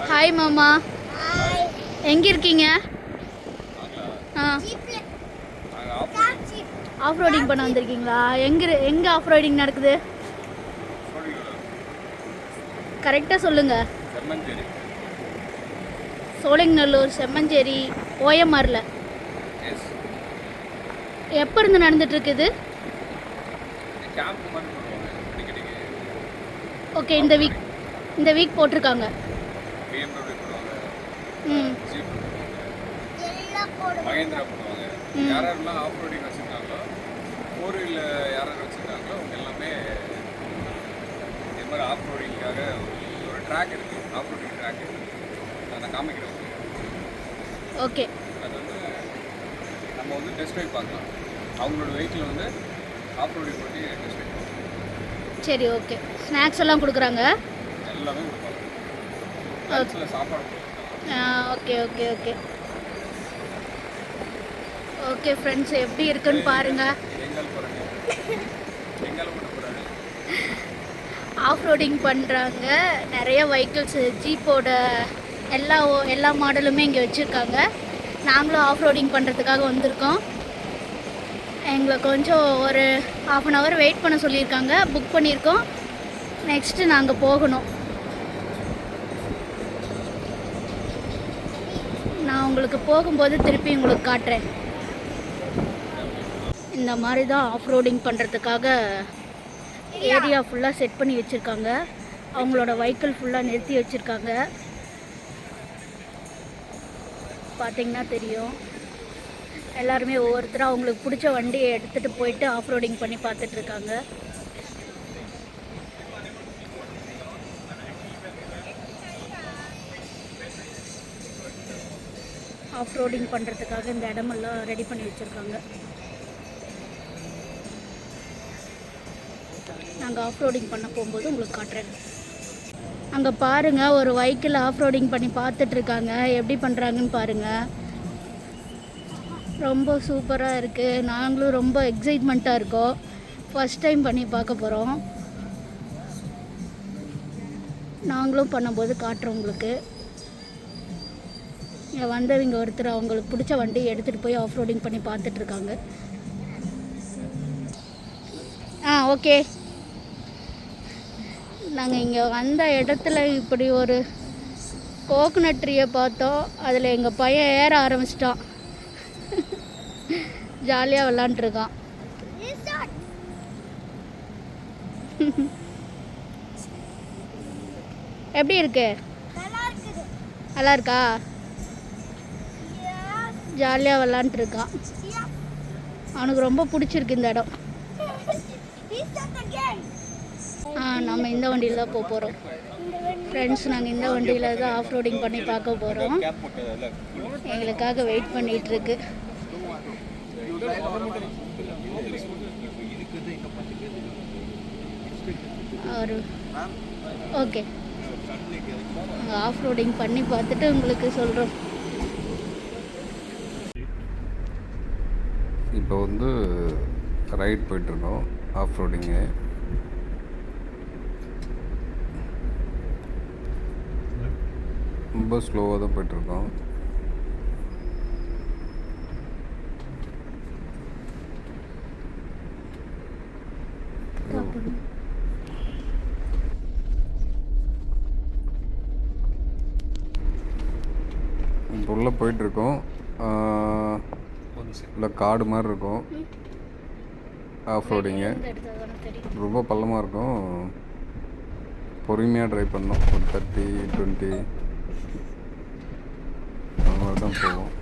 Hi மாமா, எங்க இருக்கீங்க? ஆஃப் ரோடிங் பண்ண வந்திருக்கீங்களா? எங்க ஆஃப் ரோடிங் நடக்குது? கரெக்டாக சொல்லுங்க. சோழிங்கநல்லூர், செம்மஞ்சேரி, ஓஎம்ஆரில். எப்போ இருந்து நடந்துட்டு இருக்குது? ஓகே, இந்த வீக் போட்டிருக்காங்க. ம், மகேந்திரா பண்ணுவாங்க. யாரெல்லாம் ஆஃப் ரோடிங் வச்சுருக்காங்களோ, ஃபோர் வீலில் யார் வச்சுருக்காங்களோ அவங்க எல்லாமே இது மாதிரி ஆஃப் ரோடிங்காக ஒரு ட்ராக் இருக்குது, ஆஃப் ரோடிங் ட்ராக் இருக்குது. அதை நான் காமிக்கிறேன். ஓகே, அது நம்ம டெஸ்ட் ட்ரைவ் பார்க்கலாம். அவங்களோட வெஹிக்கிள் ஆஃப் ரோடிங் போட்டி டெஸ்ட் ட்ரைவ் பார்க்கலாம். சரி, ஓகே. ஸ்நாக்ஸ் எல்லாம் கொடுக்குறாங்க? எல்லாமே கொடுப்பாங்க. சாப்பாடு okay okay okay okay friends, எப்படி இருக்குன்னு பாருங்க. ஆஃப் ரோடிங் பண்ணுறாங்க. நிறைய வெஹிக்கிள்ஸ், ஜீப்போட எல்லா மாடலுமே இங்கே வச்சுருக்காங்க. நாங்களும் ஆஃப் ரோடிங் பண்ணுறதுக்காக வந்திருக்கோம். எங்களை கொஞ்சம் ஒரு ½ வெயிட் பண்ண சொல்லியிருக்காங்க. புக் பண்ணியிருக்கோம். நெக்ஸ்ட்டு நாங்கள் போகணும். நான் உங்களுக்கு போகும்போது திருப்பி உங்களுக்கு காட்டுறேன். இந்த மாதிரி தான் ஆஃப் ரோடிங் பண்ணுறதுக்காக ஏரியா ஃபுல்லாக செட் பண்ணி வச்சுருக்காங்க. அவங்களோட வெஹிக்கிள் ஃபுல்லாக நிறுத்தி வச்சுருக்காங்க. பார்த்திங்கன்னா தெரியும். எல்லாருமே ஒவ்வொருத்தராக அவங்களுக்கு பிடிச்ச வண்டியை எடுத்துகிட்டு போயிட்டு ஆஃப் ரோடிங் பண்ணி பார்த்துட்ருக்காங்க. ஆஃப் ரோடிங் பண்ணுறதுக்காக இந்த இடமெல்லாம் ரெடி பண்ணி வச்சுருக்காங்க. நாங்கள் ஆஃப் ரோடிங் பண்ண போகும்போது உங்களுக்கு காட்டுறேன். அங்கே பாருங்கள், ஒரு வெஹிக்கிள் ஆஃப் ரோடிங் பண்ணி பார்த்துட்ருக்காங்க. எப்படி பண்ணுறாங்கன்னு பாருங்கள். ரொம்ப சூப்பராக இருக்குது. நாங்களும் ரொம்ப எக்ஸைட்மெண்ட்டாக இருக்கோம். ஃபஸ்ட் டைம் பண்ணி பார்க்க போகிறோம். நாங்களும் பண்ணும்போது காட்டுறோம் உங்களுக்கு. இங்கே வந்தவங்க ஒருத்தர் அவங்களுக்கு பிடிச்ச வண்டி எடுத்துகிட்டு போய் ஆஃப் ரோடிங் பண்ணி பார்த்துட்ருக்காங்க. ஓகே. நாங்கள் இங்கே வந்த இடத்துல இப்படி ஒரு கோகனட் ட்ரீயை பார்த்தோம். அதில் எங்கள் பையன் ஏற ஆரம்பிச்சிட்டான். ஜாலியாக விளாண்டுருக்கான். எப்படி இருக்கு? நல்லா இருக்கா? ஜாலியாக விளாண்டுருக்கான். அவனுக்கு ரொம்ப பிடிச்சிருக்கு இந்த இடம். நம்ம இந்த வண்டியில் தான் போக போகிறோம் ஃப்ரெண்ட்ஸ். நாங்கள் இந்த வண்டியில் தான் ஆஃப் ரோடிங் பண்ணி பார்க்க போகிறோம். எங்களுக்காக வெயிட் பண்ணிகிட்ருக்கு. ஓகே, ஆஃப் ரோடிங் பண்ணி பார்த்துட்டு உங்களுக்கு சொல்கிறோம். இப்போ ரைட் போயிட்டுருக்கோம் ஆஃப் ரோடிங்கு. ரொம்ப ஸ்லோவாக தான் போயிட்டுருக்கோம். இப்போ உள்ளே போயிட்டுருக்கோம். இல்லை காடு மாதிரி இருக்கும் ஆஃப் ரோடிங்கு. ரொம்ப பள்ளமாக இருக்கும். பொறுமையாக ட்ரைவ் பண்ணோம். ஒரு 30, 20 அந்த மாதிரி தான் போகும்.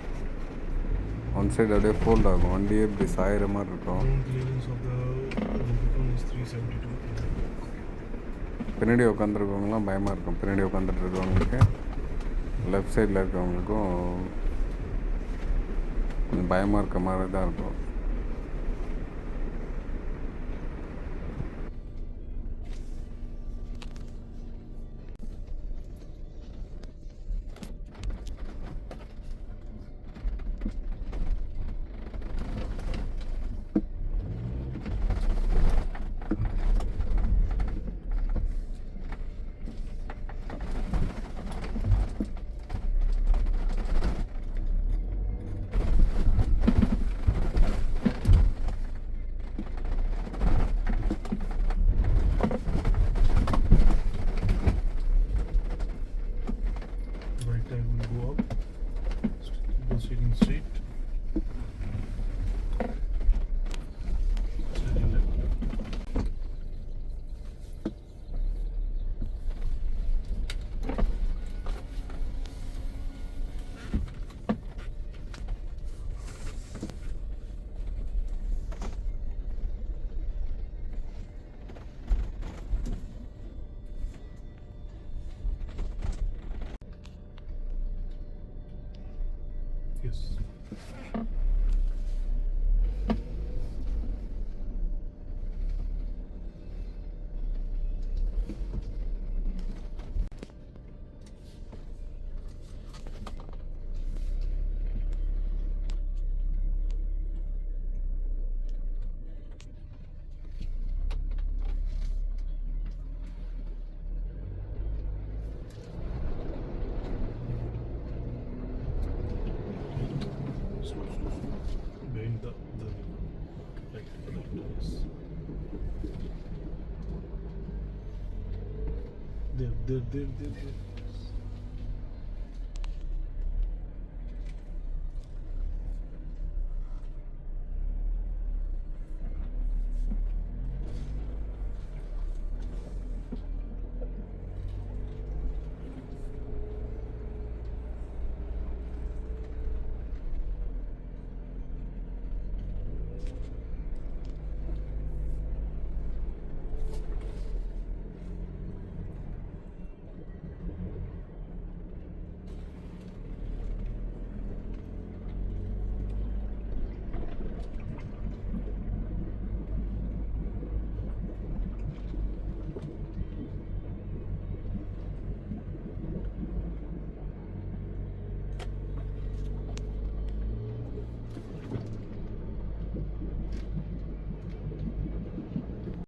ஒன் சைடு அப்படியே ஃபோல்ட் ஆகும். வண்டியே இப்படி சாயிற மாதிரி இருக்கும். பின்னாடி உட்காந்துருக்கவங்களாம் பயமாக இருக்கும். பின்னாடி உட்காந்துட்டு இருக்கவங்களுக்கு, லெஃப்ட் சைடில் இருக்கவங்களுக்கும் கொஞ்சம் பயமாக இருக்க மாதிரி தான் இருக்கும். Straight. Turning left. Yes. Slow. Behind the right. Yes. There.